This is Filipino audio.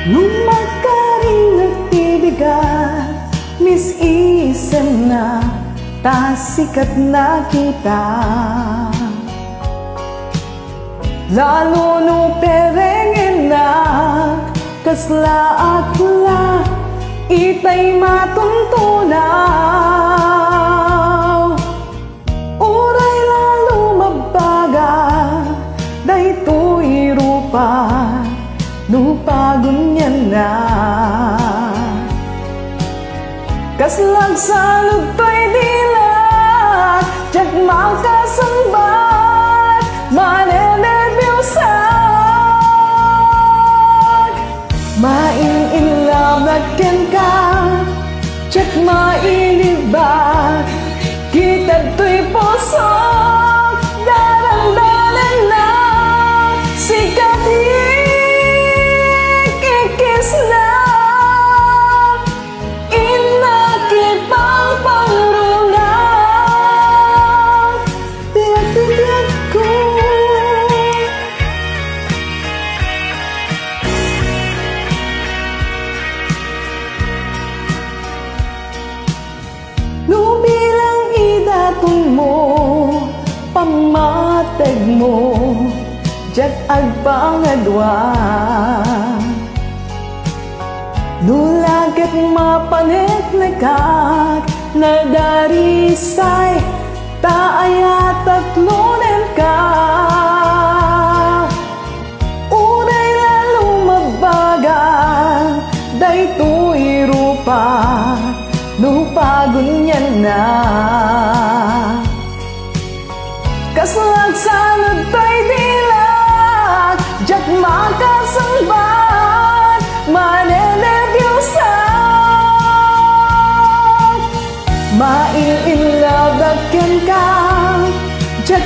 Lumakaring nagtibigat, Miss Isen na tasikat na kita. Lalo no perengin na kasla at la itay matuntunaw. Uray lalo mabaga daytoy rupa lupagunyan na. Kaslag salog to'y dilat, tiyak makasambat, manenerbyusak. Mainilablaken ka, tiyak mailibat, kita to'y pusok, darang-dalan na, sikat ikikis na. Pamatag mo, diyak agpangadwa. Nulagat mapanet nakat, nadarisay, taayat at lunen ka. Uray lalo mabaga, daytoy rupa, lupagunyan na. Kaslag salod to'y dilat, diyak makasangbat, manenerbyusak. Maililablaken ka, diyak